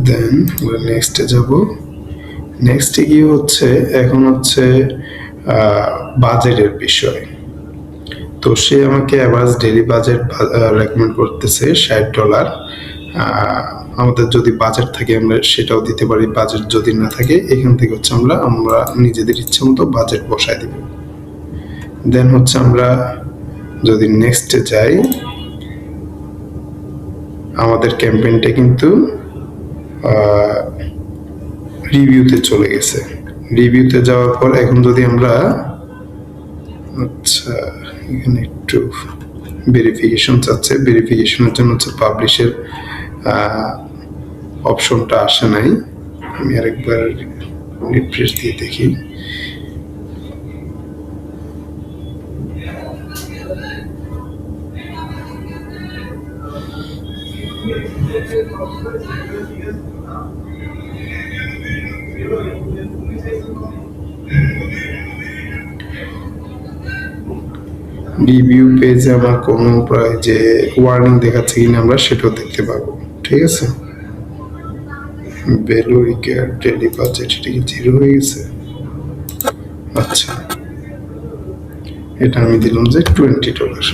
দেন আমরা নেক্সটে যাব। নেক্সটে গিয়ে হচ্ছে এখন হচ্ছে বাজেটের বিষয়। তো সে আমাকে অ্যাভারেজ ডেইলি বাজেট রেকমেন্ড করতেছে $60। আমাদের যদি বাজেট থাকে আমরা সেটাও দিতে পারি, বাজেট যদি না থাকে এখান থেকে হচ্ছে আমরা নিজেদের ইচ্ছে মতো বাজেট বসায় দিব। দেন হচ্ছে আমরা যদি নেক্সটে যাই, আমাদের ক্যাম্পেইনটা কিন্তু রিভিউতে চলে গেছে। রিভিউতে যাওয়ার পর এখন যদি আমরা আচ্ছা এখানে একটু ভেরিফিকেশন চাচ্ছে, ভেরিফিকেশনের জন্য হচ্ছে পাবলিশের অপশনটা আসে নাই। আমি আরেকবার রিফ্রেশ দিয়ে দেখি। রিভিউ পেজে আমার কোনো প্রায় যে ওয়ার্নিং দেখাচ্ছে কিনা আমরা সেটাও দেখতে পাবো। ঠিক আছে, ভ্যালু রিকোয়ার্ড ডেইলি বাজেট এটা কি 0 হয়ে গেছে? আচ্ছা, এটা আমি দিলাম যে $20।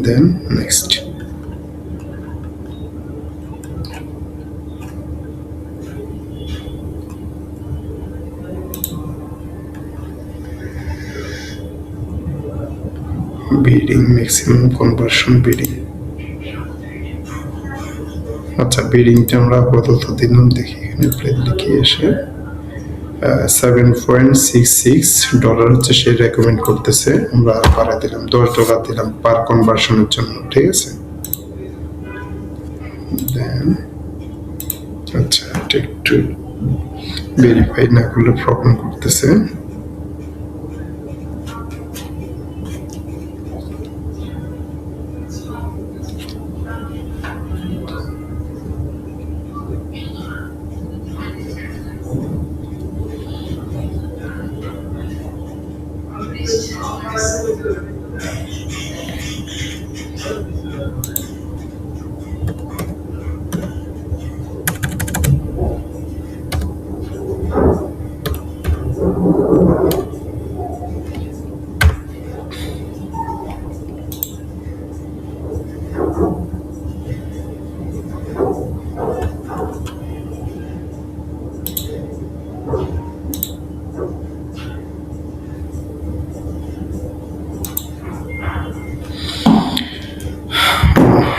Then next. Bidding maximum conversion bidding. আচ্ছা, বিডিংটা আমরা আপাতত দিলাম, দেখি এখানে প্লেন লিখে এসে $7.66 হচ্ছে সে রেকমেন্ড করতেছে। আমরা বাড়াই দিলাম, $10 দিলাম পার কনভার্সনের জন্য। ঠিক আছে, দেন আচ্ছা এটা একটু ভেরিফাই না করলে প্রবলেম করতেছে।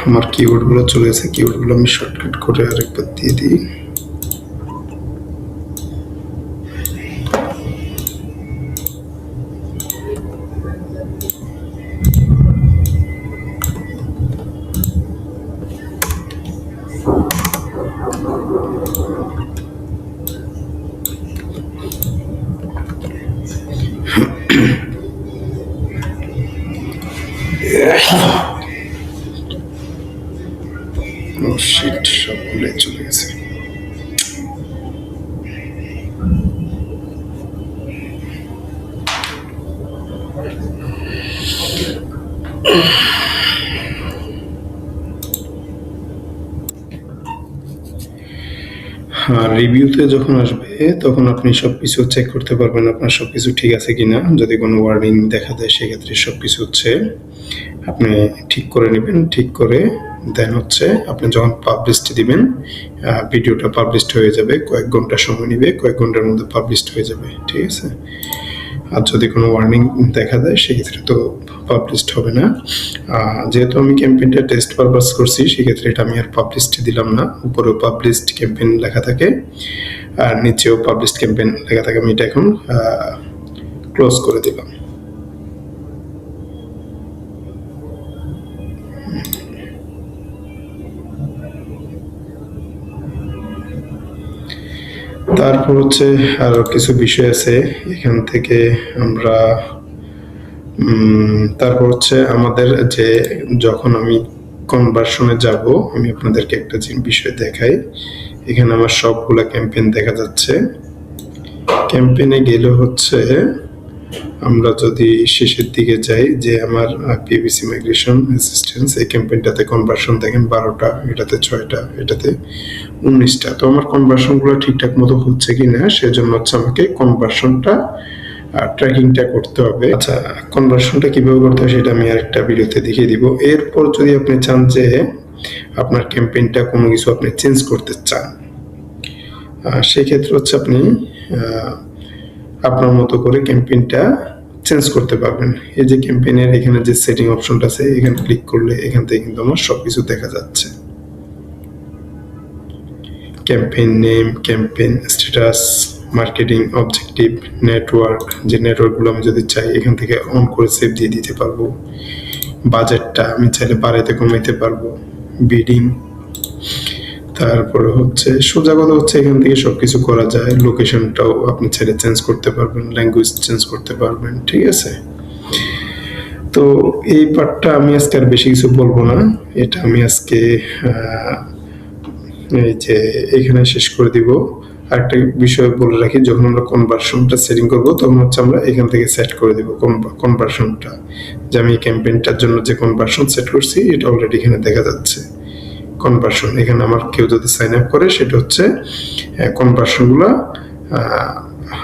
আমার কিওয়ার্ডগুলো চলে গেছে, কিওয়ার্ডগুলো আমি শর্টকাট করে আরেকবার দিয়ে দিই। ও শিট, সবগুলো চলে গেছে। রিভিউতে যখন আসবে তখন আপনি সবকিছু চেক করতে পারবেন আপনার সবকিছু ঠিক আছে কিনা। যদি কোনো ওয়ার্নিং দেখা দেয় সেক্ষেত্রে সবকিছু হচ্ছে আপনি ঠিক করে নেবেন। ঠিক করে দেন হচ্ছে আপনি যখন পাবলিশড দিবেন, ভিডিওটা পাবলিশড হয়ে যাবে। কয়েক ঘন্টা সময় নেবে, কয়েক ঘন্টার মধ্যে পাবলিশড হয়ে যাবে, ঠিক আছে। আর যদি কোনো ওয়ার্নিং দেখা দেয় সেক্ষেত্রে তো পাবলিশড হবে না। যেহেতু আমি ক্যাম্পেইনটা টেস্ট পারপাস করছি সেক্ষেত্রে এটা আমি আর পাবলিশড দিলাম না। উপরেও পাবলিশড ক্যাম্পেইন লেখা থাকে আর নিচেও পাবলিশড ক্যাম্পেইন লেখা থাকে। আমি এটা এখন ক্লোজ করে দিলাম। তারপর হচ্ছে আরো কিছু বিষয় আছে এখান থেকে আমরা তারপর হচ্ছে আমাদের যে যখন আমি কনভার্সনে যাব, আমি আপনাদেরকে একটা বিষয় দেখাই। এখানে আমার সবগুলা ক্যাম্পেইন দেখা যাচ্ছে। ক্যাম্পেইনে গেলে হচ্ছে আমরা যদি শেষের দিকে যাই, যে আমার পিভিসি মাইগ্রেশন অ্যাসিস্ট্যান্স, এই ক্যাম্পেইনটাতে কনভার্সন দেখেন 12টা, এটাতে 6টা, এটাতে 19টা। তো আমার কনভার্সনগুলো ঠিকঠাক মতো হচ্ছে কিনা সেজন্য হচ্ছে আমাকে কনভার্সনটা ট্র্যাকিংটা করতে হবে। আচ্ছা, কনভার্সনটা কিভাবে করতে হয় সেটা আমি আরেকটা ভিডিওতে দেখিয়ে দিব। এরপর যদি আপনি চান যে আপনার ক্যাম্পেইনটা কোনো কিছু আপনি চেঞ্জ করতে চান, সেক্ষেত্রে হচ্ছে আপনি আপনার মতো করে ক্যাম্পেইনটা চেঞ্জ করতে পারবেন। এই যে ক্যাম্পেইনের এখানে যে সেটিং অপশনটা আছে, এখানে ক্লিক করলে এখান থেকে কিন্তু আমার সবকিছু দেখা যাচ্ছে। Campaign name, campaign status, marketing objective, network, যে নেটওয়ার্কগুলো আমি যদি চাই এখান থেকে অন করে সেভ দিয়ে দিতে পারবো। বাজেটটা আমি চাইলে বাড়াইতে কমাইতে পারবো। বিডিং, তারপরে হচ্ছে সোজা কথা হচ্ছে এখান থেকে সবকিছু করা যায়। লোকেশনটাও আপনি চাইলে চেঞ্জ করতে পারবেন, ল্যাঙ্গুয়েজ চেঞ্জ করতে পারবেন, ঠিক আছে। তো এই পার্টটা আমি আজকে আর বেশি কিছু বলবো না, এটা আমি আজকে এই যে এখানে শেষ করে দিব। আরেকটা বিষয় বলে রাখি, যখন আমরা কনভার্সনটা সেটিং করব তখন হচ্ছে আমরা এখান থেকে সেট করে দিব কনভার্সনটা, যে আমি ক্যাম্পেইনটার জন্য যে কনভার্সন সেট করছি এটা অলরেডি এখানে দেখা যাচ্ছে। কনভার্সন এখানে আমার কেউ যদি সাইন আপ করে সেটা হচ্ছে কনভার্সনগুলো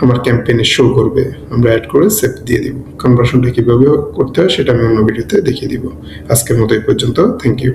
আমার ক্যাম্পেইনে শো করবে। আমরা অ্যাড করে সেভ দিয়ে দিব। কনভার্সনটা কিভাবে করতে হয় সেটা আমি অন্য ভিডিওতে দেখিয়ে দিব। আজকের মতো এই পর্যন্ত। Thank you.